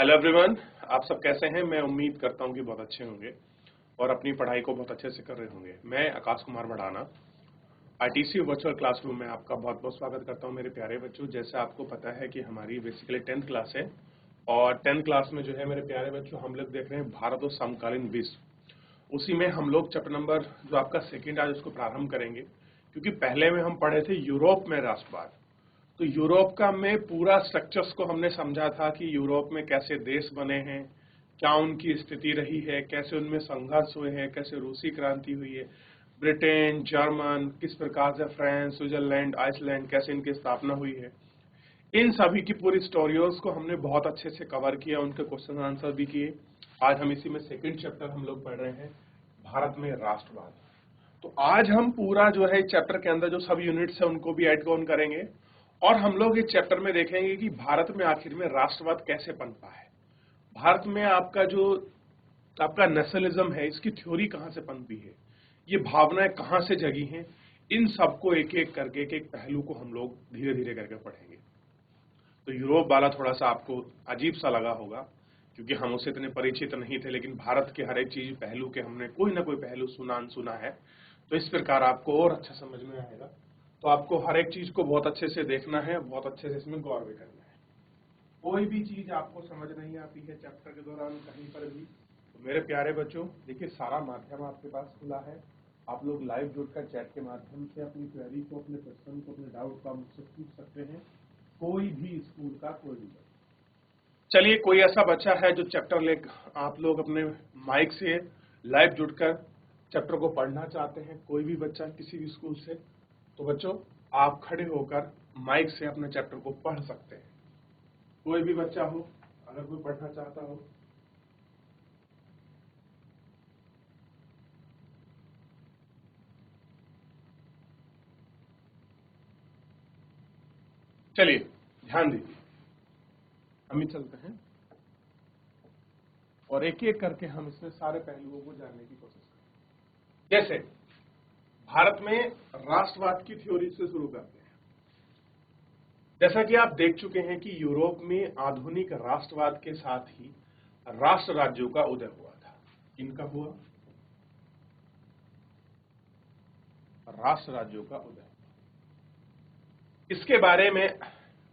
Hello everyone, आप सब कैसे हैं। मैं उम्मीद करता हूं कि बहुत अच्छे होंगे और अपनी पढ़ाई को बहुत अच्छे से कर रहे होंगे। मैं Akash Kumar मढ़ाना ITC virtual classroom में आपका बहुत बहुत स्वागत करता हूं मेरे प्यारे बच्चों। जैसे आपको पता है कि हमारी बेसिकली 10th क्लास है और 10th क्लास में जो है मेरे प्यारे बच्चों हम लोग देख रहे हैं भारत और समकालीन विश्व। उसी में हम लोग चैप्टर नंबर जो आपका सेकेंड आज उसको प्रारंभ करेंगे, क्योंकि पहले में हम पढ़े थे यूरोप में राष्ट्रवाद। तो यूरोप का में पूरा स्ट्रक्चर्स को हमने समझा था कि यूरोप में कैसे देश बने हैं, क्या उनकी स्थिति रही है, कैसे उनमें संघर्ष हुए हैं, कैसे रूसी क्रांति हुई है, ब्रिटेन, जर्मन, किस प्रकार से फ्रांस, स्विट्जरलैंड, आइसलैंड, कैसे इनकी स्थापना हुई है। इन सभी की पूरी स्टोरियोज को हमने बहुत अच्छे से कवर किया, उनके क्वेश्चन आंसर भी किए। आज हम इसी में सेकेंड चैप्टर हम लोग पढ़ रहे हैं, भारत में राष्ट्रवाद। तो आज हम पूरा जो है चैप्टर के अंदर जो सब यूनिट्स है उनको भी ऐड ऑन करेंगे और हम लोग इस चैप्टर में देखेंगे कि भारत में आखिर में राष्ट्रवाद कैसे पनपा है। भारत में आपका नेशनलिज्म है, इसकी थ्योरी कहां से पनपी है, ये भावनाएं कहां से जगी हैं। इन सबको एक एक करके एक पहलू को हम लोग धीरे धीरे करके पढ़ेंगे। तो यूरोप वाला थोड़ा सा आपको अजीब सा लगा होगा, क्योंकि हम उससे इतने परिचित नहीं थे, लेकिन भारत के हर एक चीज पहलू के हमने कोई ना कोई पहलू सुना है। तो इस प्रकार आपको और अच्छा समझ में आएगा। तो आपको हर एक चीज को बहुत अच्छे से देखना है, बहुत अच्छे से इसमें गौर भी करना है। कोई भी चीज आपको समझ नहीं आती है चैप्टर के दौरान कहीं पर भी, तो मेरे प्यारे बच्चों देखिए, सारा माध्यम आपके पास खुला है। आप लोग लाइव जुड़कर चैट के माध्यम से अपनी क्वेरी को, अपने प्रश्न को, अपने डाउट को मुझसे पूछ सकते हैं। कोई भी स्कूल का कोई भी। चलिए, कोई ऐसा बच्चा है जो चैप्टर ले, आप लोग अपने माइक से लाइव जुड़कर चैप्टर को पढ़ना चाहते हैं, कोई भी बच्चा किसी भी स्कूल से, तो बच्चों आप खड़े होकर माइक से अपने चैप्टर को पढ़ सकते हैं। कोई भी बच्चा हो, अगर कोई पढ़ना चाहता हो। चलिए ध्यान दीजिए, हम ही चलते हैं और एक एक करके हम इसमें सारे पहलुओं को जानने की कोशिश करें। जैसे भारत में राष्ट्रवाद की थ्योरी से शुरू करते हैं। जैसा कि आप देख चुके हैं कि यूरोप में आधुनिक राष्ट्रवाद के साथ ही राष्ट्र राज्यों का उदय हुआ था। इनका हुआ राष्ट्र राज्यों का उदय। इसके बारे में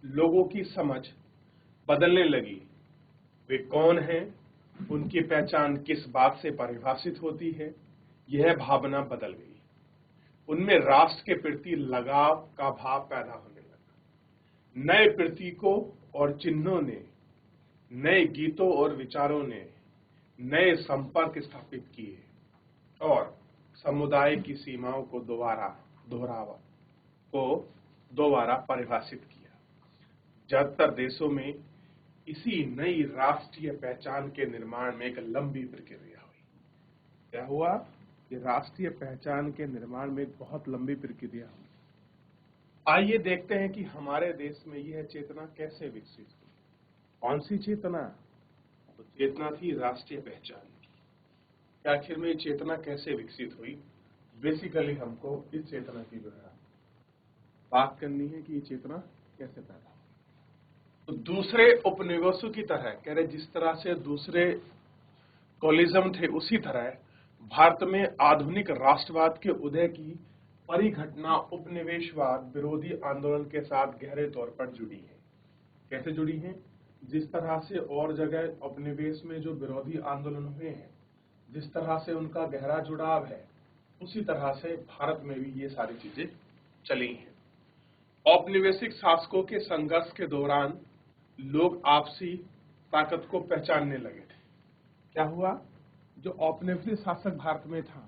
लोगों की समझ बदलने लगी। वे कौन हैं, उनकी पहचान किस बात से परिभाषित होती है, यह भावना बदल गई। उनमें राष्ट्र के प्रति लगाव का भाव पैदा होने लगा। नए प्रतीकों और चिन्हों ने, नए गीतों और विचारों ने नए संपर्क स्थापित किए और समुदाय की सीमाओं को दोबारा परिभाषित किया। ज्यादातर देशों में इसी नई राष्ट्रीय पहचान के निर्माण में एक लंबी प्रक्रिया हुई। क्या हुआ? ये राष्ट्रीय पहचान के निर्माण में एक बहुत लंबी प्रक्रिया हुई। आइए देखते हैं कि हमारे देश में यह चेतना कैसे विकसित हुई। कौन सी चेतना? तो चेतना थी राष्ट्रीय पहचान की। आखिर में ये चेतना कैसे विकसित हुई, बेसिकली हमको इस चेतना की जो है बात करनी है कि ये चेतना कैसे पैदा हुई। तो दूसरे उपनिवेशों की तरह, कह रहे जिस तरह से दूसरे कॉलिज्म थे, उसी तरह भारत में आधुनिक राष्ट्रवाद के उदय की परिघटना उपनिवेशवाद विरोधी आंदोलन के साथ गहरे तौर पर जुड़ी है। कैसे जुड़ी है? जिस तरह से और जगह उपनिवेश में जो विरोधी आंदोलन हुए हैं, जिस तरह से उनका गहरा जुड़ाव है, उसी तरह से भारत में भी ये सारी चीजें चली हैं। औपनिवेशिक शासकों के संघर्ष के दौरान लोग आपसी ताकत को पहचानने लगे थे। क्या हुआ? जो औपनिवेशिक शासक भारत में था,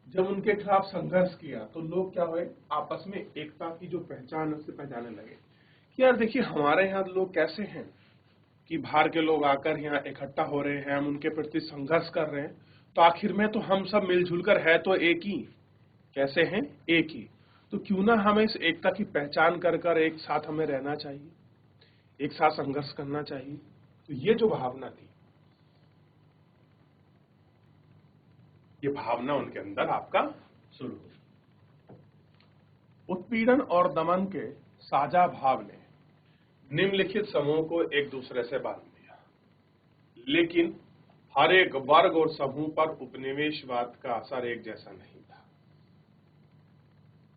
जब उनके खिलाफ संघर्ष किया तो लोग क्या हुए, आपस में एकता की जो पहचान है उससे पहचानने लगे कि यार देखिए, हमारे यहाँ लोग कैसे हैं कि बाहर के लोग आकर यहाँ इकट्ठा हो रहे हैं, हम उनके प्रति संघर्ष कर रहे हैं, तो आखिर में तो हम सब मिलजुल कर है तो एक ही। कैसे हैं? एक ही। तो क्यों ना हमें इस एकता की पहचान कर कर एक साथ हमें रहना चाहिए, एक साथ संघर्ष करना चाहिए। तो ये जो भावना थी, ये भावना उनके अंदर आपका शुरू हुई। उत्पीड़न और दमन के साझा भाव ने निम्नलिखित समूह को एक दूसरे से बांध दिया। लेकिन हर एक वर्ग और समूह पर उपनिवेशवाद का असर एक जैसा नहीं था।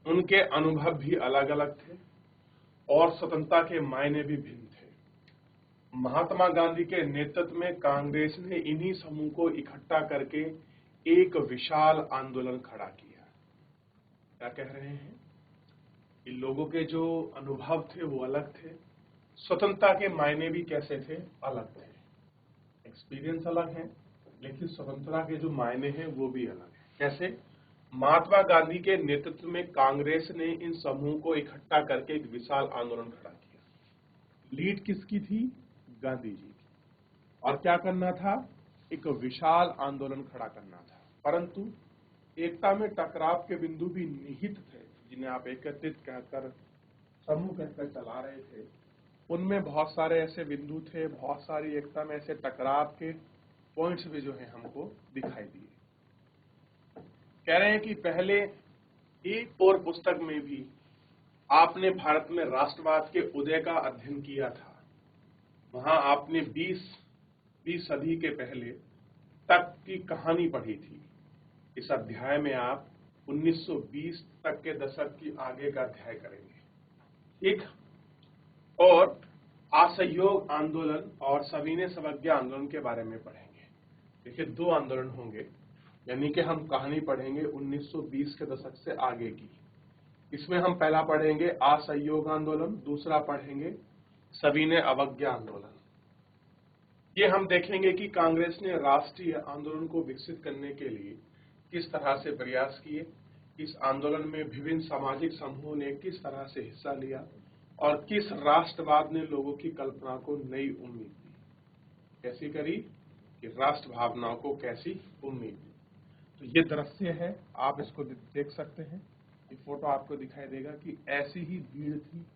उनके अनुभव भी अलग अलग थे और स्वतंत्रता के मायने भी भिन्न थे। महात्मा गांधी के नेतृत्व में कांग्रेस ने इन्हीं समूह को इकट्ठा करके एक विशाल आंदोलन खड़ा किया। क्या कह रहे हैं? इन लोगों के जो अनुभव थे वो अलग थे, स्वतंत्रता के मायने भी कैसे थे? अलग थे। एक्सपीरियंस अलग है, लेकिन स्वतंत्रता के जो मायने हैं वो भी अलग है। कैसे? महात्मा गांधी के नेतृत्व में कांग्रेस ने इन समूह को इकट्ठा करके एक विशाल आंदोलन खड़ा किया। लीड किसकी थी? गांधी जी की। और क्या करना था? एक विशाल आंदोलन खड़ा करना था। परंतु एकता में टकराव के बिंदु भी निहित थे, जिन्हें आप एकत्रित कहकर समूह कहकर चला रहे थे। उनमें बहुत सारे ऐसे बिंदु थे, बहुत सारी एकता में ऐसे टकराव के पॉइंट्स भी जो है हमको दिखाई दिए। कह रहे हैं कि पहले एक और पुस्तक में भी आपने भारत में राष्ट्रवाद के उदय का अध्ययन किया था। वहां आपने 20वीं सदी के पहले तक की कहानी पढ़ी थी। इस अध्याय में आप 1920 तक के दशक की आगे का अध्याय करेंगे, ठीक? और असहयोग आंदोलन और सविनय अवज्ञा आंदोलन के बारे में पढ़ेंगे। देखिए, 2 आंदोलन होंगे, यानी कि हम कहानी पढ़ेंगे 1920 के दशक से आगे की। इसमें हम पहला पढ़ेंगे असहयोग आंदोलन, दूसरा पढ़ेंगे सविनय अवज्ञा आंदोलन। ये हम देखेंगे कि कांग्रेस ने राष्ट्रीय आंदोलन को विकसित करने के लिए किस तरह से प्रयास किए, इस आंदोलन में विभिन्न सामाजिक समूहों ने किस तरह से हिस्सा लिया और किस राष्ट्रवाद ने लोगों की कल्पना को नई उम्मीद दी। कैसी करी? कि राष्ट्र भावनाओं को कैसी उम्मीद दी। तो ये दृश्य है, आप इसको देख सकते हैं। ये फोटो आपको दिखाई देगा कि ऐसी ही भीड़ थी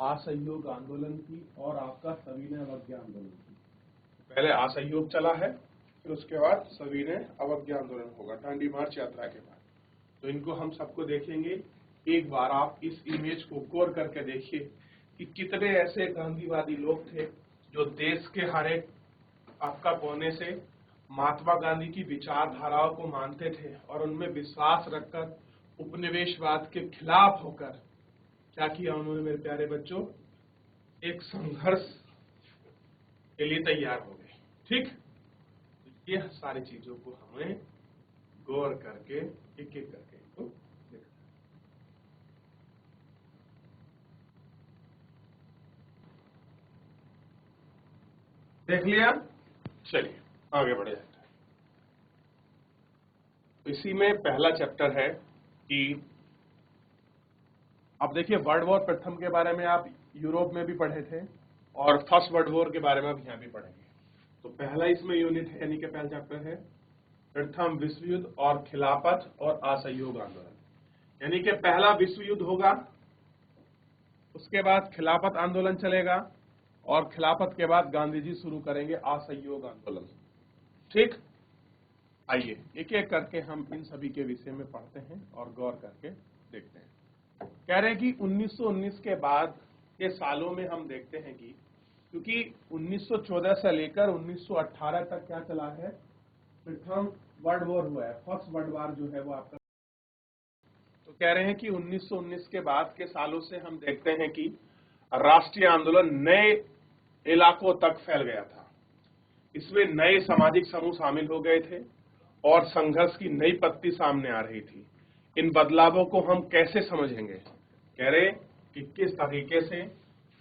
असहयोग आंदोलन की और आपका सविनय अवज्ञा आंदोलन की। पहले असहयोग चला है, फिर उसके बाद सविनय अवज्ञा आंदोलन होगा दांडी मार्च यात्रा के बाद। तो इनको हम सबको देखेंगे। एक बार आप इस इमेज को गौर करके देखिए कि कितने ऐसे गांधीवादी लोग थे जो देश के हर एक आपका कोने से महात्मा गांधी की विचारधाराओं को मानते थे और उनमें विश्वास रखकर उपनिवेशवाद के खिलाफ होकर क्या किया उन्होंने? मेरे प्यारे बच्चों, एक संघर्ष के लिए तैयार हो गए, ठीक? तो ये सारी चीजों को हमें गौर करके एक एक करके इनको देखना। देख लिया? चलिए आगे बढ़े जाते हैं। इसी में पहला चैप्टर है कि अब देखिए, वर्ल्ड वॉर प्रथम के बारे में आप यूरोप में भी पढ़े थे और फर्स्ट वर्ल्ड वॉर के बारे में अब यहाँ भी पढ़ेंगे। तो पहला इसमें यूनिट है, यानी कि पहला चैप्टर है प्रथम विश्व युद्ध और खिलाफत और असहयोग आंदोलन। यानी कि पहला विश्व युद्ध होगा, उसके बाद खिलाफत आंदोलन चलेगा और खिलाफत के बाद गांधी जी शुरू करेंगे असहयोग आंदोलन, ठीक? आइए एक एक करके हम इन सभी के विषय में पढ़ते हैं और गौर करके देखते हैं। कह रहे हैं कि 1919 के बाद के सालों में हम देखते हैं कि क्योंकि 1914 से लेकर 1918 तक क्या चला है? प्रथम वर्ल्ड वॉर हुआ है, फर्स्ट वर्ल्ड वॉर जो है वो आपका। तो कह रहे हैं कि 1919 के बाद के सालों से हम देखते हैं कि राष्ट्रीय आंदोलन नए इलाकों तक फैल गया था। इसमें नए सामाजिक समूह शामिल हो गए थे और संघर्ष की नई पत्ती सामने आ रही थी। इन बदलावों को हम कैसे समझेंगे? कह रहे कि किस तरीके से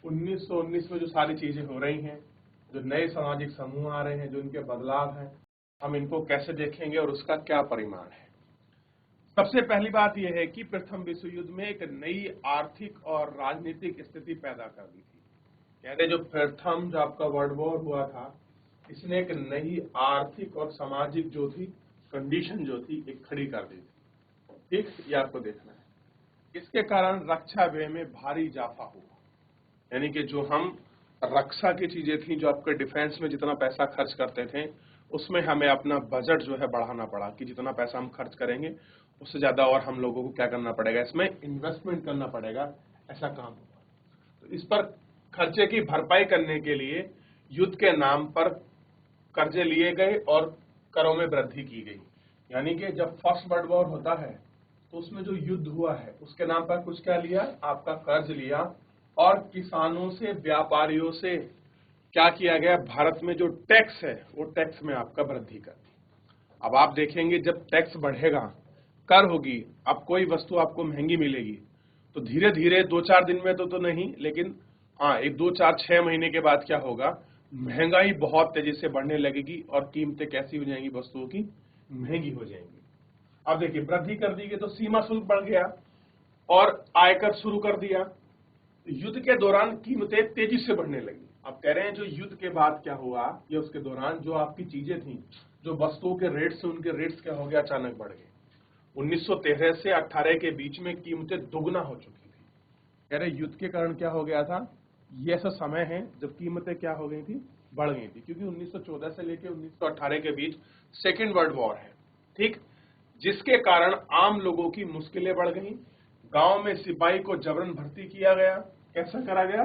1919 में जो सारी चीजें हो रही हैं, जो नए सामाजिक समूह आ रहे हैं, जो इनके बदलाव हैं, हम इनको कैसे देखेंगे और उसका क्या परिमाण है। सबसे पहली बात यह है कि प्रथम विश्व युद्ध में एक नई आर्थिक और राजनीतिक स्थिति पैदा कर दी थी। कह रहे जो प्रथम जो आपका वर्ल्ड वॉर हुआ था, इसने एक नई आर्थिक और सामाजिक जो थी कंडीशन जो थी एक खड़ी कर दी थी, ठीक? ये आपको देखना है। इसके कारण रक्षा व्यय में भारी इजाफा हुआ, यानी कि जो हम रक्षा की चीजें थी, जो आपके डिफेंस में जितना पैसा खर्च करते थे, उसमें हमें अपना बजट जो है बढ़ाना पड़ा कि जितना पैसा हम खर्च करेंगे उससे ज्यादा और हम लोगों को क्या करना पड़ेगा, इसमें इन्वेस्टमेंट करना पड़ेगा, ऐसा काम हुआ। तो इस पर खर्चे की भरपाई करने के लिए युद्ध के नाम पर कर्जे लिए गए और करों में वृद्धि की गई। यानी कि जब फर्स्ट वर्ल्ड वॉर होता है तो उसमें जो युद्ध हुआ है उसके नाम पर कुछ क्या लिया, आपका कर्ज लिया, और किसानों से, व्यापारियों से क्या किया गया, भारत में जो टैक्स है वो टैक्स में आपका वृद्धि कर दी। अब आप देखेंगे जब टैक्स बढ़ेगा, कर होगी, अब कोई वस्तु आपको महंगी मिलेगी तो धीरे धीरे 2-4 दिन में तो नहीं, लेकिन हाँ 1-2-4-6 महीने के बाद क्या होगा, महंगाई बहुत तेजी से बढ़ने लगेगी और कीमतें कैसी हो जाएंगी, वस्तुओं की महंगी हो जाएंगी। अब देखिए वृद्धि कर दी गई तो सीमा शुल्क बढ़ गया और आयकर शुरू कर दिया। युद्ध के दौरान कीमतें तेजी से बढ़ने लगी। अब कह रहे हैं जो युद्ध के बाद क्या हुआ, या उसके दौरान जो आपकी चीजें थी, जो वस्तुओं के रेट्स, उनके रेट्स क्या हो गया, अचानक बढ़ गए। 1913 से 18 के बीच में कीमतें दुगना हो चुकी थी। कह रहे युद्ध के कारण क्या हो गया था, ये ऐसा समय है जब कीमतें क्या हो गई थी, बढ़ गई थी, क्योंकि 1914 से लेकर 1918 के बीच सेकेंड वर्ल्ड वॉर है, ठीक, जिसके कारण आम लोगों की मुश्किलें बढ़ गई। गांव में सिपाही को जबरन भर्ती किया गया। कैसा करा गया,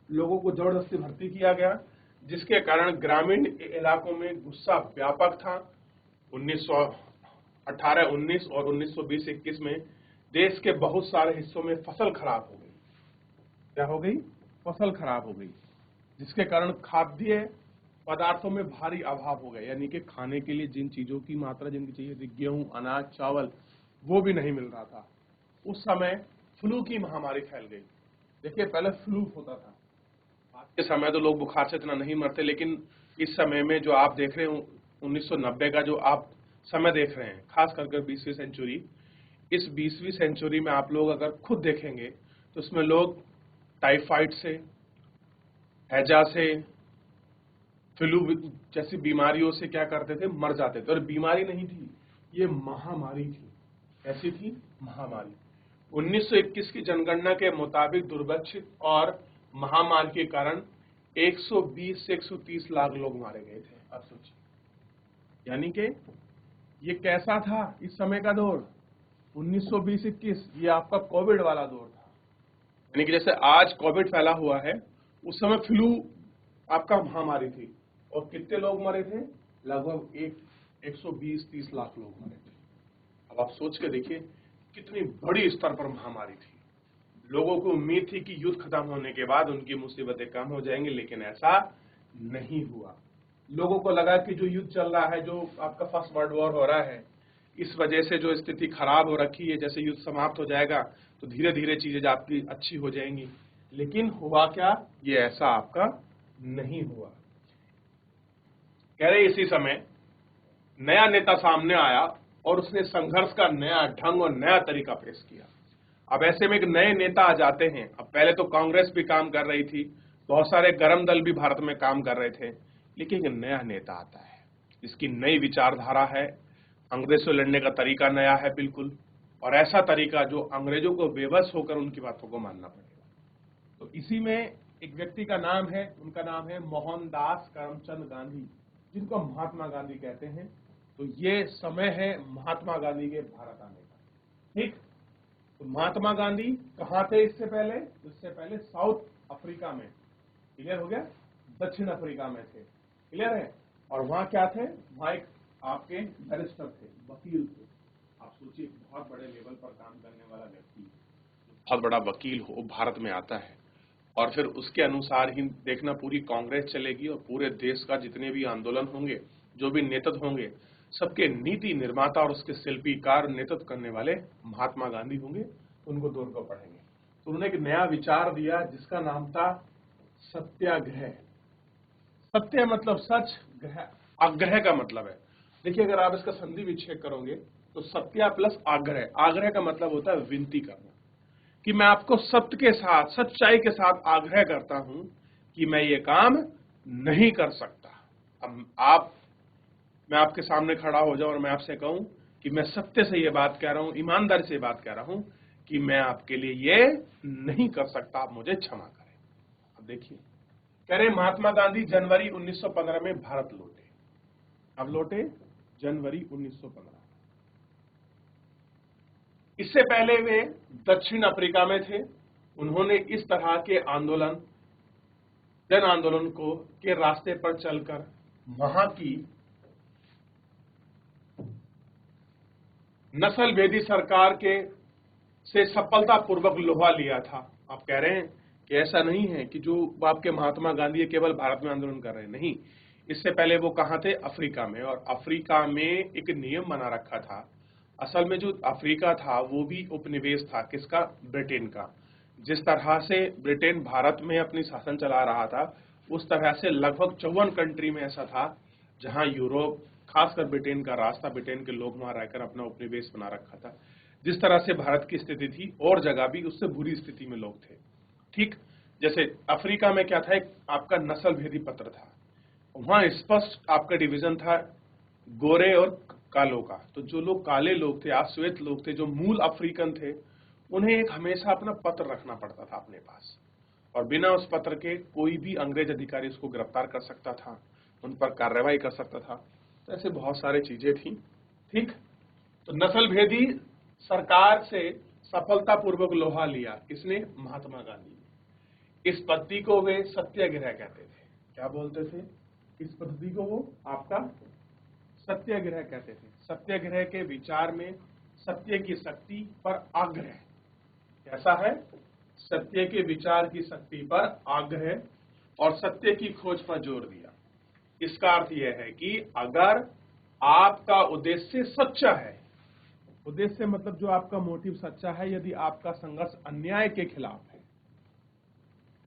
लोगों को जबरदस्ती भर्ती किया गया, जिसके कारण ग्रामीण इलाकों में गुस्सा व्यापक था। 1918, 19 और 1920-21 में देश के बहुत सारे हिस्सों में फसल खराब हो गई। क्या हो गई, फसल खराब हो गई, जिसके कारण खाद्य पदार्थों में भारी अभाव हो गया। यानी कि खाने के लिए जिन चीजों की मात्रा जिनकी चाहिए थी, गेहूं, अनाज, चावल, वो भी नहीं मिल रहा था। उस समय फ्लू की महामारी फैल गई। देखिए पहले फ्लू होता था, आज के समय तो लोग बुखार से इतना नहीं मरते, लेकिन इस समय में जो आप देख रहे हो 1990 का जो आप समय देख रहे हैं, खास करके 20वीं सेंचुरी, इस 20वीं सेंचुरी में आप लोग अगर खुद देखेंगे तो इसमें लोग टाइफाइड से, हैजा से, फ्लू जैसी बीमारियों से क्या करते थे, मर जाते थे। और बीमारी नहीं थी, ये महामारी थी। ऐसी थी महामारी। 1921 की जनगणना के मुताबिक दुर्भिक्ष और महामारी के कारण 120 से 130 लाख लोग मारे गए थे। अब सोचिए, यानी कि ये कैसा था इस समय का दौर, 1920-21, ये आपका कोविड वाला दौर था। यानी कि जैसे आज कोविड फैला हुआ है, उस समय फ्लू आपका महामारी थी, और कितने लोग मरे थे, लगभग 120-130 लाख लोग मरे थे। अब आप सोच के देखिए कितनी बड़ी स्तर पर महामारी थी। लोगों को उम्मीद थी कि युद्ध खत्म होने के बाद उनकी मुसीबतें कम हो जाएंगी, लेकिन ऐसा नहीं हुआ। लोगों को लगा कि जो युद्ध चल रहा है, जो आपका फर्स्ट वर्ल्ड वॉर हो रहा है, इस वजह से जो स्थिति खराब हो रखी है, जैसे युद्ध समाप्त हो जाएगा तो धीरे धीरे चीजें आपकी अच्छी हो जाएंगी। लेकिन हुआ क्या, ये ऐसा आपका नहीं हुआ। कह रहे इसी समय नया नेता सामने आया और उसने संघर्ष का नया ढंग और नया तरीका पेश किया। अब ऐसे में एक नए नेता आ जाते हैं। अब पहले तो कांग्रेस भी काम कर रही थी, बहुत सारे गरम दल भी भारत में काम कर रहे थे, लेकिन एक नया नेता आता है, इसकी नई विचारधारा है, अंग्रेज से लड़ने का तरीका नया है बिल्कुल, और ऐसा तरीका जो अंग्रेजों को बेबस होकर उनकी बातों को मानना पड़ेगा। तो इसी में एक व्यक्ति का नाम है, उनका नाम है मोहनदास करमचंद गांधी, जिनको महात्मा गांधी कहते हैं। तो ये समय है महात्मा गांधी के भारत आने का, ठीक। तो महात्मा गांधी कहाँ थे इससे पहले, इससे पहले साउथ अफ्रीका में, क्लियर हो गया, दक्षिण अफ्रीका में थे, क्लियर है। और वहां क्या थे, वहां एक आपके बैरिस्टर थे, वकील थे। आप सोचिए बहुत बड़े लेवल पर काम करने वाला व्यक्ति, बहुत बड़ा वकील हो, भारत में आता है, और फिर उसके अनुसार ही देखना पूरी कांग्रेस चलेगी और पूरे देश का जितने भी आंदोलन होंगे, जो भी नेतृत्व होंगे, सबके नीति निर्माता और उसके शिल्पीकार, नेतृत्व करने वाले महात्मा गांधी होंगे। उनको दौर को पढ़ेंगे। तो उन्होंने एक नया विचार दिया जिसका नाम था सत्याग्रह। सत्य मतलब सच, ग्रह आग्रह का मतलब है, देखिए अगर आप इसका संधि विच्छेद करोगे तो सत्या प्लस आग्रह, आग्रह का मतलब होता है विनती करना, कि मैं आपको सत्य के साथ, सच्चाई के साथ आग्रह करता हूं कि मैं ये काम नहीं कर सकता। अब मैं आपके सामने खड़ा हो जाऊं और मैं आपसे कहूं कि मैं सत्य से ये बात कह रहा हूं, ईमानदारी से बात कह रहा हूं कि मैं आपके लिए ये नहीं कर सकता, आप मुझे क्षमा करें। अब देखिए कह रहे महात्मा गांधी जनवरी 1915 में भारत लौटे। अब लौटे जनवरी 1915। इससे पहले वे दक्षिण अफ्रीका में थे। उन्होंने इस तरह के आंदोलन, जन आंदोलन को के रास्ते पर चलकर वहां की नस्ल भेदी सरकार के से सफलतापूर्वक लोहा लिया था। आप कह रहे हैं कि ऐसा नहीं है कि जो आपके महात्मा गांधी केवल भारत में आंदोलन कर रहे हैं, नहीं, इससे पहले वो कहाँ थे? अफ्रीका में। और अफ्रीका में एक नियम बना रखा था। असल में जो अफ्रीका था वो भी उपनिवेश था, किसका? ब्रिटेन का। जिस तरह से ब्रिटेन भारत में अपनी शासन चला रहा था, उस तरह से लगभग 54 कंट्री में ऐसा था जहां यूरोप, खासकर ब्रिटेन का राज था, ब्रिटेन के लोग वहां रहकर अपना उपनिवेश बना रखा था। जिस तरह से भारत की स्थिति थी और जगह भी उससे बुरी स्थिति में लोग थे। ठीक जैसे अफ्रीका में क्या था, एक आपका नस्ल भेदी पत्र था, वहां स्पष्ट आपका डिवीजन था गोरे और कालों का। तो जो लोग काले लोग थे, श्वेत लोग थे, जो मूल अफ्रीकन थे, उन्हें एक हमेशा अपना पत्र रखना पड़ता था अपने पास, और बिना उस पत्र के कोई भी अंग्रेज अधिकारी उसको गिरफ्तार कर सकता था, उन पर कार्रवाई कर सकता था। तो ऐसे बहुत सारी चीजें थी। ठीक, तो नस्ल भेदी सरकार से सफलतापूर्वक लोहा लिया, किसने? महात्मा गांधी ने। इस पद्धति को वे सत्याग्रह कहते थे। क्या बोलते थे? इस पद्धति को वो आपका सत्याग्रह कहते थे। सत्याग्रह के विचार में सत्य की शक्ति पर आग्रह। कैसा है? सत्य के विचार की शक्ति पर आग्रह और सत्य की खोज पर जोर दिया। इसका अर्थ यह है कि अगर आपका उद्देश्य सच्चा है, उद्देश्य मतलब जो आपका मोटिव सच्चा है, यदि आपका संघर्ष अन्याय के खिलाफ है,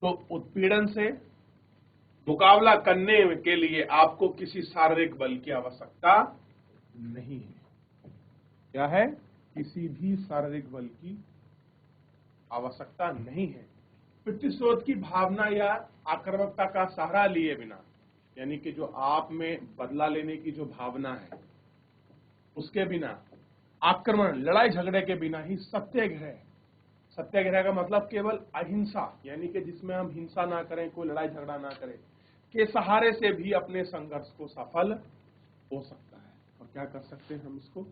तो उत्पीड़न से मुकाबला करने के लिए आपको किसी शारीरिक बल की आवश्यकता नहीं है। क्या है? किसी भी शारीरिक बल की आवश्यकता नहीं है। प्रतिशोध की भावना या आक्रामकता का सहारा लिए बिना, यानी कि जो आप में बदला लेने की जो भावना है, उसके बिना, आक्रमण, लड़ाई झगड़े के बिना ही सत्याग्रह। सत्याग्रह का मतलब केवल अहिंसा, यानी कि जिसमें हम हिंसा ना करें, कोई लड़ाई झगड़ा ना करें, के सहारे से भी अपने संघर्ष को सफल हो सकता है। और क्या कर सकते हैं? हम इसको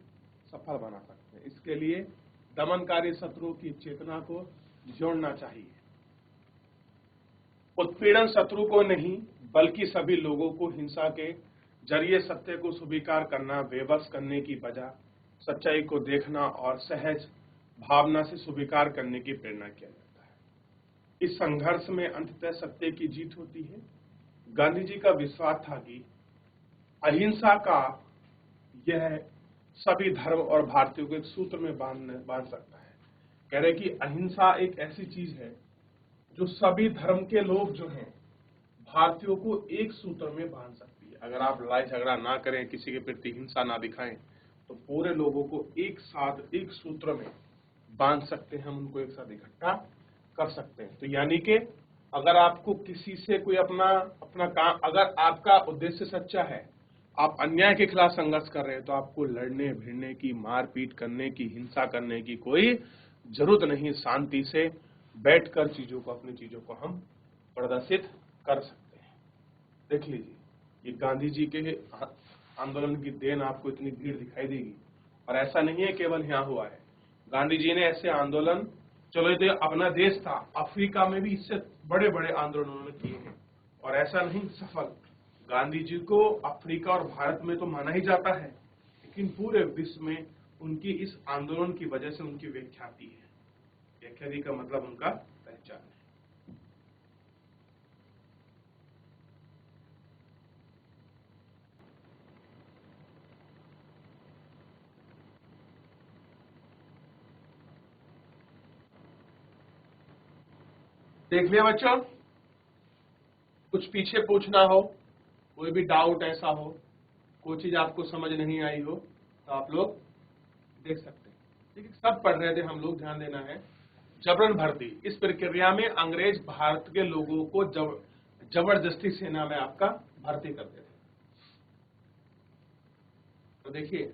सफल बना सकते हैं। इसके लिए दमनकारी शत्रु की चेतना को जोड़ना चाहिए। उत्पीड़न शत्रु को नहीं, बल्कि सभी लोगों को हिंसा के जरिए सत्य को स्वीकार करना, बेबस करने की बजाय सच्चाई को देखना और सहज भावना से स्वीकार करने की प्रेरणा किया जाता है। इस संघर्ष में अंततः सत्य की जीत होती है। गांधी जी का विश्वास था कि अहिंसा का यह सभी धर्म और भारतीयों को एक सूत्र में बांध सकता है। कह रहे कि अहिंसा एक ऐसी चीज है जो सभी धर्म के लोग जो हैं, भारतीयों को एक सूत्र में बांध सकती है। अगर आप लड़ाई झगड़ा ना करें, किसी के प्रति हिंसा ना दिखाएं, तो पूरे लोगों को एक साथ एक सूत्र में बांध सकते हैं, हम उनको एक साथ इकट्ठा कर सकते हैं। तो यानी कि अगर आपको किसी से कोई अपना काम, अगर आपका उद्देश्य सच्चा है, आप अन्याय के खिलाफ संघर्ष कर रहे हैं, तो आपको लड़ने भिड़ने की, मारपीट करने की, हिंसा करने की कोई जरूरत नहीं। शांति से बैठकर चीजों को, अपनी चीजों को हम प्रदर्शित कर सकते हैं। देख लीजिए, ये गांधी जी के आंदोलन की देन आपको इतनी भीड़ दिखाई देगी। और ऐसा नहीं है केवल यहाँ हुआ है, गांधी जी ने ऐसे आंदोलन, चलो ये अपना देश था, अफ्रीका में भी इससे बड़े बड़े आंदोलन उन्होंने किए हैं, और ऐसा नहीं सफल। गांधी जी को अफ्रीका और भारत में तो माना ही जाता है, लेकिन पूरे विश्व में उनकी इस आंदोलन की वजह से उनकी व्याख्याति है। व्याख्याति का मतलब उनका पहचान है। देख लिया बच्चों? कुछ पीछे पूछना हो, कोई भी डाउट ऐसा हो, कोई चीज आपको समझ नहीं आई हो, तो आप लोग देख सकते हैं। ठीक है, सब पढ़ रहे थे हम लोग, ध्यान देना है। जबरन भर्ती, इस प्रक्रिया में अंग्रेज भारत के लोगों को जबरदस्ती सेना में आपका भर्ती करते थे। तो देखिए,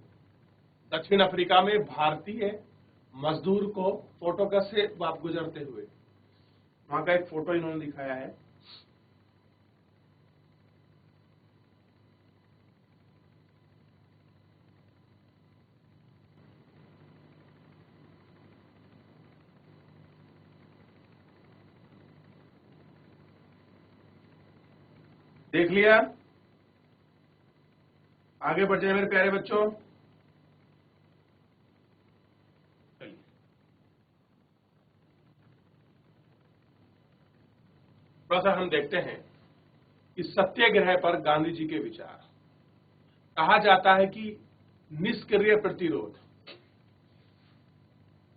दक्षिण अफ्रीका में भारतीय मजदूर को फोटो कैसे आप गुजरते हुए, वहां का एक फोटो इन्होंने दिखाया है। देख लिया? आगे बढ़ जाए मेरे प्यारे बच्चों। चलिए, थोड़ा सा हम देखते हैं कि सत्याग्रह पर गांधी जी के विचार। कहा जाता है कि निष्क्रिय प्रतिरोध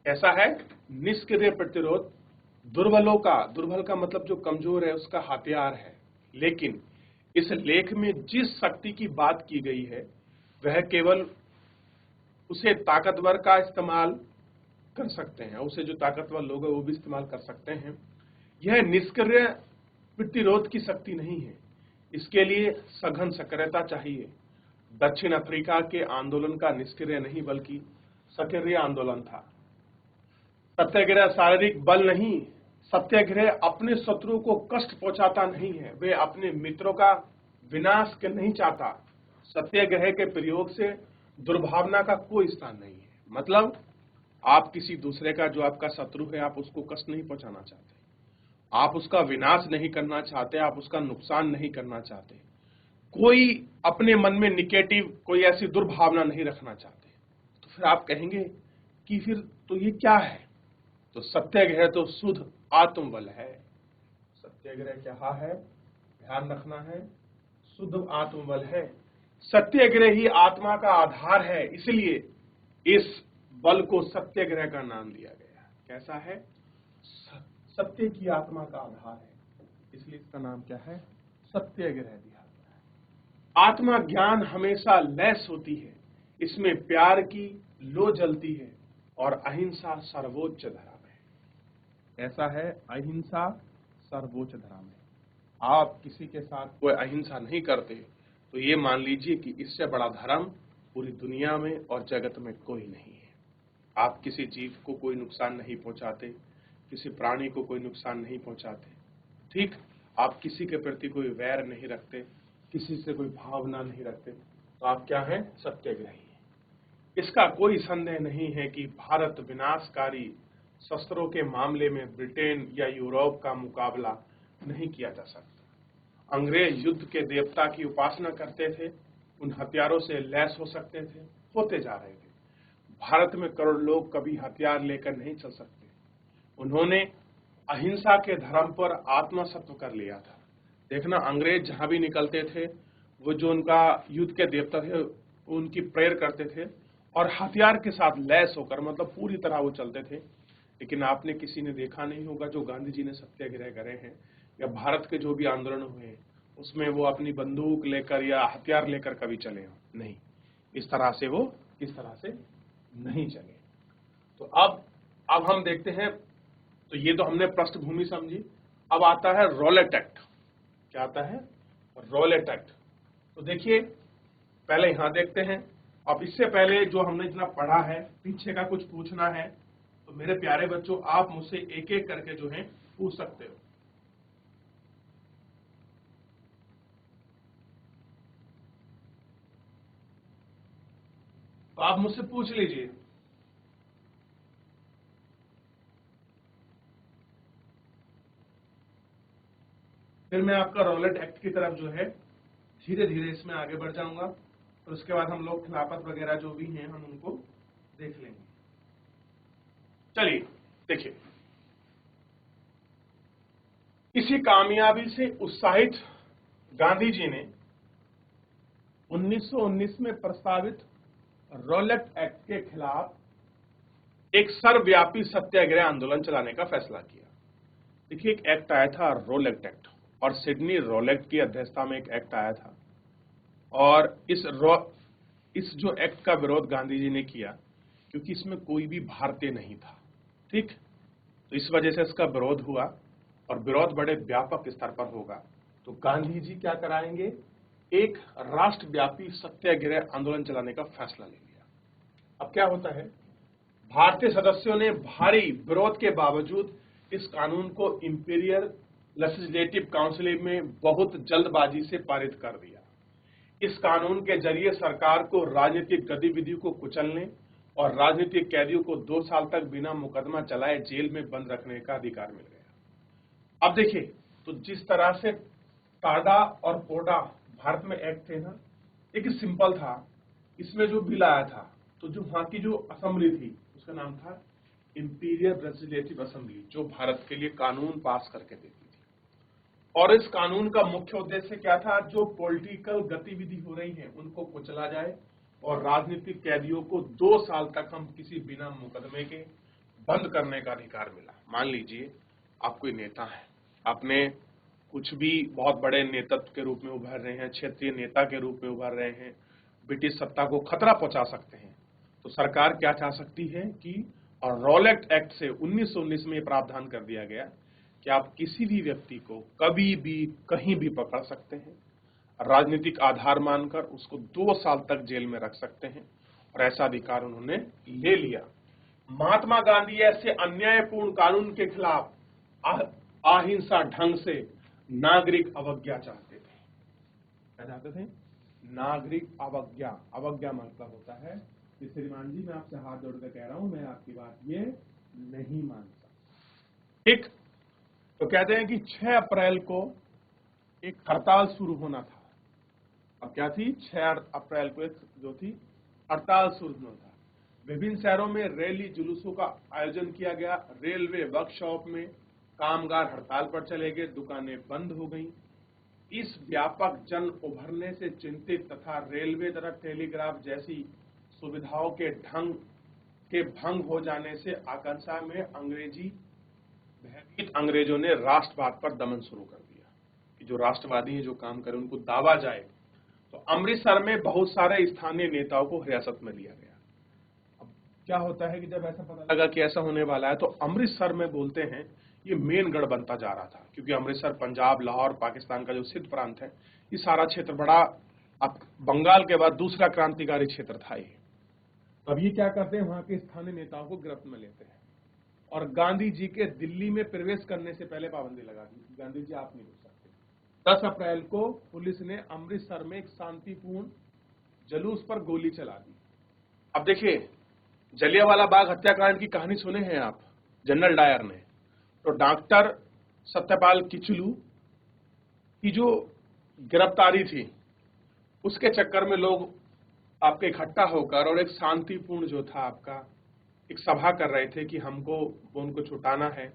ऐसा है, निष्क्रिय प्रतिरोध दुर्बलों का, दुर्बल का मतलब जो कमजोर है उसका हथियार है। लेकिन इस लेख में जिस शक्ति की बात की गई है वह केवल उसे ताकतवर का इस्तेमाल कर सकते हैं, उसे जो ताकतवर लोग हैं वो भी इस्तेमाल कर सकते हैं। यह निष्क्रिय प्रतिरोध की शक्ति नहीं है, इसके लिए सघन सक्रियता चाहिए। दक्षिण अफ्रीका के आंदोलन का निष्क्रिय नहीं बल्कि सक्रिय आंदोलन था। सत्याग्रह शारीरिक बल नहीं, सत्याग्रह अपने शत्रु को कष्ट पहुंचाता नहीं है, वे अपने मित्रों का विनाश के नहीं चाहता। सत्याग्रह के प्रयोग से दुर्भावना का कोई स्थान नहीं है। मतलब आप किसी दूसरे का, जो आपका शत्रु है, आप उसको कष्ट नहीं पहुंचाना चाहते, आप उसका विनाश नहीं करना चाहते, आप उसका नुकसान नहीं करना चाहते, कोई अपने मन में निगेटिव कोई ऐसी दुर्भावना नहीं रखना चाहते। तो फिर आप कहेंगे कि फिर तो ये क्या है? तो सत्याग्रह तो शुद्ध आत्मबल है। सत्याग्रह क्या है, ध्यान रखना है, शुद्ध आत्मबल है। सत्याग्रह ही आत्मा का आधार है, इसलिए इस बल को सत्याग्रह का नाम दिया गया। कैसा है? सत्य की आत्मा का आधार है, इसलिए इसका नाम क्या है? सत्याग्रह दिया गया है। आत्मा ज्ञान हमेशा लैस होती है, इसमें प्यार की लो जलती है और अहिंसा सर्वोच्च धर्म है। ऐसा है, अहिंसा सर्वोच्च धर्म है। आप किसी के साथ कोई अहिंसा नहीं करते तो ये मान लीजिए कि इससे बड़ा धर्म पूरी दुनिया में और जगत में कोई नहीं है। आप किसी जीव को कोई नुकसान नहीं पहुंचाते, किसी प्राणी को कोई नुकसान नहीं पहुंचाते, ठीक? आप किसी के प्रति कोई वैर नहीं रखते, किसी से कोई भावना नहीं रखते, तो आप क्या हैं? सत्याग्रही हैं। इसका कोई संदेह नहीं है कि भारत विनाशकारी शस्त्रों के मामले में ब्रिटेन या यूरोप का मुकाबला नहीं किया जा सकता। अंग्रेज युद्ध के देवता की उपासना करते थे, उन हथियारों से लैस हो सकते थे, होते जा रहे थे। भारत में करोड़ लोग कभी हथियार लेकर नहीं चल सकते। उन्होंने अहिंसा के धर्म पर आत्मसत्व कर लिया था। देखना, अंग्रेज जहां भी निकलते थे, वो जो उनका युद्ध के देवता थे उनकी प्रेयर करते थे और हथियार के साथ लैस होकर, मतलब पूरी तरह वो चलते थे। लेकिन आपने किसी ने देखा नहीं होगा जो गांधी जी ने सत्याग्रह करे हैं या भारत के जो भी आंदोलन हुए हैं उसमें वो अपनी बंदूक लेकर या हथियार लेकर कभी चले हो, नहीं। इस तरह से वो इस तरह से नहीं चले। तो अब हम देखते हैं, तो ये तो हमने पृष्ठभूमि समझी। अब आता है रॉलेट एक्ट। क्या आता है? Rowlatt act. तो देखिए, पहले यहां देखते हैं। अब इससे पहले जो हमने इतना पढ़ा है, पीछे का कुछ पूछना है तो मेरे प्यारे बच्चों आप मुझसे एक एक करके जो है पूछ सकते हो। तो आप मुझसे पूछ लीजिए। फिर मैं आपका रॉलेट एक्ट की तरफ जो है धीरे धीरे इसमें आगे बढ़ जाऊंगा और उसके बाद हम लोग खिलाफत वगैरह जो भी हैं हम उनको देख लेंगे। चलिए देखिए, इसी कामयाबी से उत्साहित गांधी जी ने 1919 में प्रस्तावित रॉलेट एक्ट के खिलाफ एक सर्वव्यापी सत्याग्रह आंदोलन चलाने का फैसला किया। देखिए, एक एक्ट आया था रॉलेट एक्ट, और सिडनी रॉलेट की अध्यक्षता में एक एक्ट आया था। और इस जो एक्ट का विरोध गांधी जी ने किया क्योंकि इसमें कोई भी भारतीय नहीं था, ठीक? तो इस वजह से इसका विरोध हुआ और विरोध बड़े व्यापक स्तर पर होगा। तो गांधी जी क्या कराएंगे? एक राष्ट्रव्यापी सत्याग्रह आंदोलन चलाने का फैसला ले लिया। अब क्या होता है, भारतीय सदस्यों ने भारी विरोध के बावजूद इस कानून को इंपीरियल लेजिस्लेटिव काउंसिल में बहुत जल्दबाजी से पारित कर दिया। इस कानून के जरिए सरकार को राजनीतिक गतिविधियों को कुचलने और राजनीतिक कैदियों को 2 साल तक बिना मुकदमा चलाए जेल में बंद रखने का अधिकार मिल गया। अब देखिए, तो जिस तरह से टाडा और पोडा भारत में एक्ट थे ना, देखिए सिंपल था, इसमें जो बिल आया था तो जो वहां की जो असेंबली थी उसका नाम था इंपीरियल लेजिस्लेटिव असेंबली, जो भारत के लिए कानून पास करके देती थी। और इस कानून का मुख्य उद्देश्य क्या था, जो पॉलिटिकल गतिविधि हो रही है उनको कुचला जाए और राजनीतिक कैदियों को 2 साल तक हम किसी बिना मुकदमे के बंद करने का अधिकार मिला। मान लीजिए आप कोई नेता है, आपने कुछ भी बहुत बड़े नेतृत्व के रूप में उभर रहे हैं, क्षेत्रीय नेता के रूप में उभर रहे हैं, ब्रिटिश सत्ता को खतरा पहुंचा सकते हैं, तो सरकार क्या चाह सकती है कि, और रॉलेट एक्ट से 1919 में प्रावधान कर दिया गया कि आप किसी भी व्यक्ति को कभी भी कहीं भी पकड़ सकते हैं, राजनीतिक आधार मानकर उसको 2 साल तक जेल में रख सकते हैं, और ऐसा अधिकार उन्होंने ले लिया। महात्मा गांधी ऐसे अन्यायपूर्ण कानून के खिलाफ अहिंसा ढंग से नागरिक अवज्ञा चाहते थे। क्या चाहते थे? नागरिक अवज्ञा। अवज्ञा मतलब होता है कि श्रीमान जी मैं आपसे हाथ जोड़कर कह रहा हूं, मैं आपकी बात ये नहीं मान सकता। ठीक, तो कहते हैं कि 6 अप्रैल को एक हड़ताल शुरू होना था। अब क्या थी? 6 अप्रैल को एक जो थी हड़ताल शुरू होना था। विभिन्न शहरों में रैली जुलूसों का आयोजन किया गया। रेलवे वर्कशॉप में कामगार हड़ताल पर चले गए, दुकानें बंद हो गईं। इस व्यापक जन उभरने से चिंतित तथा रेलवे तथा टेलीग्राफ जैसी सुविधाओं के भंग हो जाने से आकांक्षा में भयभीत अंग्रेजों ने राष्ट्रवाद पर दमन शुरू कर दिया कि जो राष्ट्रवादी हैं, जो काम करें उनको दावा जाए। तो अमृतसर में बहुत सारे स्थानीय नेताओं को हिरासत में लिया गया। अब क्या होता है कि जब ऐसा पता लगा कि ऐसा होने वाला है, तो अमृतसर में बोलते हैं ये मेन गढ़ बनता जा रहा था, क्योंकि अमृतसर पंजाब, लाहौर, पाकिस्तान का जो सिंध प्रांत है, ये सारा क्षेत्र बड़ा, अब बंगाल के बाद दूसरा क्रांतिकारी क्षेत्र था ये। अब ये क्या करते हैं, वहां के स्थानीय नेताओं को गिरफ्त में लेते हैं और गांधी जी के दिल्ली में प्रवेश करने से पहले पाबंदी लगा दी। गांधी जी आप नहीं रुक सकते। 10 अप्रैल को पुलिस ने अमृतसर में एक शांतिपूर्ण जुलूस पर गोली चला दी। अब देखिए, जलियांवाला बाग हत्याकांड की कहानी सुने हैं आप, जनरल डायर ने। तो डॉक्टर सत्यपाल किचलू की जो गिरफ्तारी थी, उसके चक्कर में लोग आपके इकट्ठा होकर और एक शांतिपूर्ण जो था आपका एक सभा कर रहे थे कि हमको उनको छुटाना है,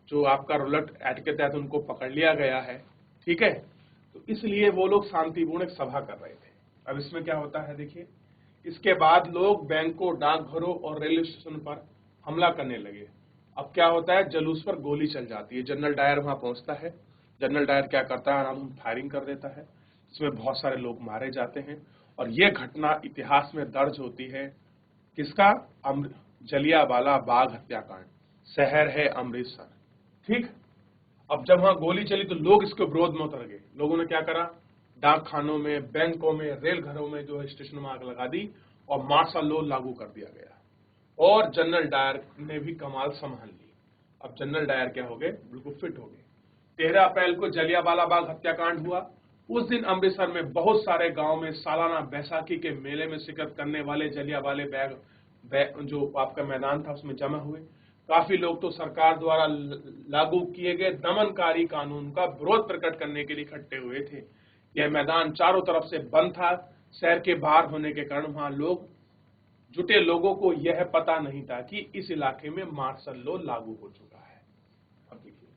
जो आपका रॉलेट एक्ट के तहत उनको पकड़ लिया गया है, ठीक है। तो इसलिए वो लोग शांतिपूर्ण एक सभा कर रहे थे। अब इसमें क्या होता है देखिए, इसके बाद लोग बैंकों, डाकघरों और रेलवे स्टेशन पर हमला करने लगे। अब क्या होता है, जुलूस पर गोली चल जाती है। जनरल डायर वहां पहुंचता है। जनरल डायर क्या करता है, आराम फायरिंग कर देता है, इसमें बहुत सारे लोग मारे जाते हैं। और यह घटना इतिहास में दर्ज होती है, किसका? जलियांवाला बाग हत्याकांड। शहर है अमृतसर, ठीक। अब जब वहां गोली चली तो लोग इसके विरोध में उतर गए। लोगों ने क्या करा, डाक खानों में, बैंकों में, रेल घरों में जो है स्टेशनों में आग लगा दी और मार्शल लॉ लागू कर दिया गया। और जनरल डायर ने भी कमाल संभाल ली। अब जनरल डायर क्या हो गए, बिल्कुल फिट हो गए। 13 अप्रैल को जलियांवाला बाग हत्याकांड हुआ। उस दिन अमृतसर में बहुत सारे गांव में सालाना बैसाखी के मेले में शिरकत करने वाले जलियांवाले बाग जो आपका मैदान था उसमें जमा हुए। काफी लोग तो सरकार द्वारा लागू किए गए दमनकारी कानून का विरोध प्रकट करने के लिए इकट्ठे हुए थे। यह मैदान चारों तरफ से बंद था। शहर के बाहर होने के कारण वहां लोग जुटे। लोगों को यह पता नहीं था कि इस इलाके में मार्शल लॉ लागू हो चुका है। अब देखिए,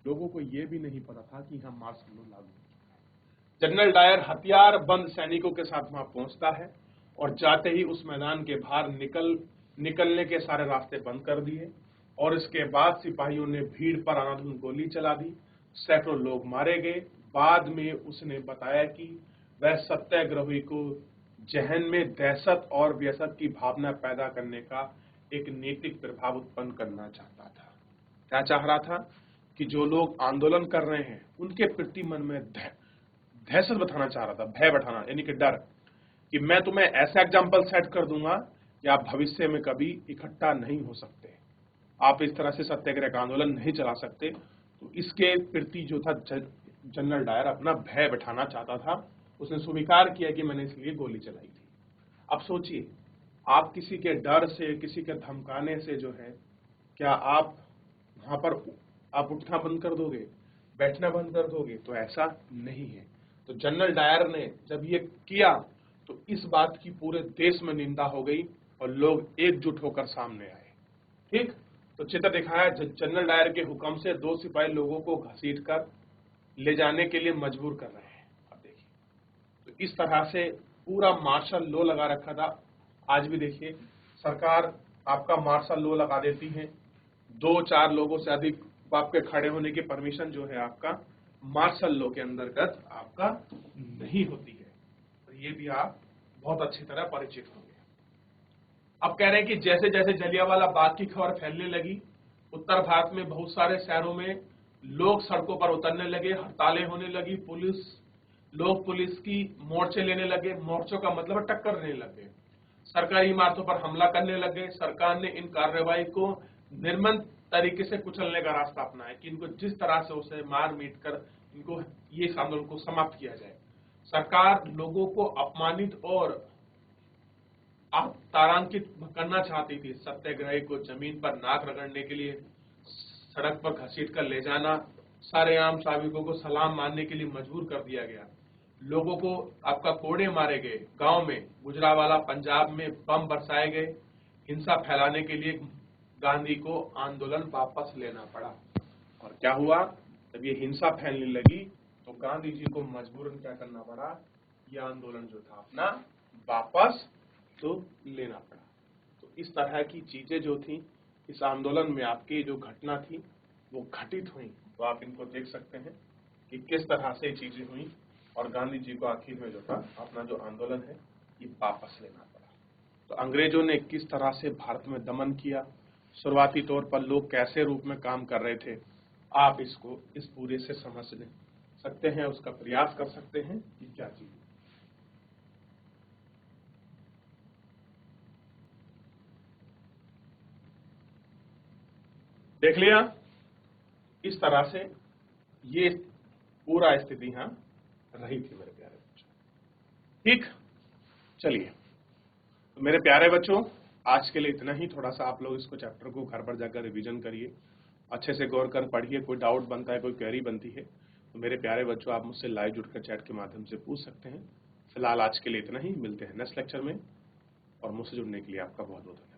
लोगों को यह भी नहीं पता था कि यहां मार्शल लॉ लागू हो चुका है। जनरल डायर हथियार बंद सैनिकों के साथ वहां पहुंचता है और जाते ही उस मैदान के बाहर निकलने के सारे रास्ते बंद कर दिए। और इसके बाद सिपाहियों ने भीड़ पर अंधाधुंध गोली चला दी। सैकड़ों लोग मारे गए। बाद में उसने बताया कि वह सत्याग्रही को जहन में दहशत और व्यसत की भावना पैदा करने का एक नैतिक प्रभाव उत्पन्न करना चाहता था। क्या चाह रहा था कि जो लोग आंदोलन कर रहे हैं उनके प्रति मन में दहशत बैठाना चाह रहा था, भय बैठाना, यानी कि डर, कि मैं तुम्हें ऐसा एग्जाम्पल सेट कर दूंगा कि आप भविष्य में कभी इकट्ठा नहीं हो सकते, आप इस तरह से सत्याग्रह का आंदोलन नहीं चला सकते। तो इसके प्रति जो था जनरल डायर अपना भय बैठाना चाहता था। उसने स्वीकार किया कि मैंने इसलिए गोली चलाई थी। अब सोचिए, आप किसी के डर से, किसी के धमकाने से जो है, क्या आप वहां पर आप उठना बंद कर दोगे, बैठना बंद कर दोगे? तो ऐसा नहीं है। तो तो जनरल डायर ने जब ये किया तो इस बात की पूरे देश में निंदा हो गई और लोग एकजुट होकर सामने आए। ठीक, तो चित्र दिखाया जनरल डायर के हुक्म से 2 सिपाही लोगों को घसीटकर ले जाने के लिए मजबूर कर रहे हैं। अब देखिए, तो इस तरह से पूरा मार्शल लॉ लगा रखा था। आज भी देखिए, सरकार आपका मार्शल लॉ लगा देती है। 2-4 लोगों से अधिक आपके खड़े होने की परमिशन जो है आपका मार्शल लॉ के अंतर्गत आपका नहीं होती है। तो ये भी आप बहुत अच्छी तरह परिचित होंगे। अब कह रहे हैं कि जैसे जैसे जलियांवाला बाग की खबर फैलने लगी, उत्तर भारत में बहुत सारे शहरों में लोग सड़कों पर उतरने लगे, हड़तालें होने लगी, लोग पुलिस की मोर्चे लेने लगे। मोर्चों का मतलब टक्कर लेने लगे, सरकारी इमारतों पर हमला करने लगे। सरकार ने इन कार्रवाई को निर्मम तरीके से कुचलने का रास्ता अपनाया कि इनको जिस तरह से उसे मार पीट कर इनको ये आंदोलन को समाप्त किया जाए। सरकार लोगों को अपमानित और आप तारांकित करना चाहती थी। सत्याग्रही को जमीन पर नाक रगड़ने के लिए सड़क पर घसीट कर ले जाना, सारे आम नागरिकों को सलाम मानने के लिए मजबूर कर दिया गया। लोगों को आपका कोड़े मारे गए। गांव में गुजरावाला पंजाब में बम बरसाए गए। हिंसा फैलाने के लिए गांधी को आंदोलन वापस लेना पड़ा। और क्या हुआ, जब ये हिंसा फैलने लगी तो गांधी जी को मजबूरन क्या करना पड़ा, ये आंदोलन जो था अपना वापस तो लेना पड़ा। तो इस तरह की चीजें जो थी इस आंदोलन में आपकी जो घटना थी वो घटित हुई। तो आप इनको देख सकते हैं कि किस तरह से चीजें हुई और गांधी जी को आखिर में जो था अपना जो आंदोलन है ये वापस लेना पड़ा। तो अंग्रेजों ने किस तरह से भारत में दमन किया, शुरुआती तौर पर लोग कैसे रूप में काम कर रहे थे, आप इसको इस पूरे से समझ सकते हैं, उसका प्रयास कर सकते हैं कि क्या चीज। देख लिया, इस तरह से ये पूरा स्थिति यहां रही थी मेरे प्यारे बच्चों। ठीक, चलिए, तो मेरे प्यारे बच्चों आज के लिए इतना ही। थोड़ा सा आप लोग इसको चैप्टर को घर पर जाकर रिवीजन करिए, अच्छे से गौर कर पढ़िए। कोई डाउट बनता है, कोई क्वेरी बनती है तो मेरे प्यारे बच्चों आप मुझसे लाइव जुड़कर चैट के माध्यम से पूछ सकते हैं। फिलहाल आज के लिए इतना ही, मिलते हैं नेक्स्ट लेक्चर में और मुझसे जुड़ने के लिए आपका बहुत बहुत धन्यवाद।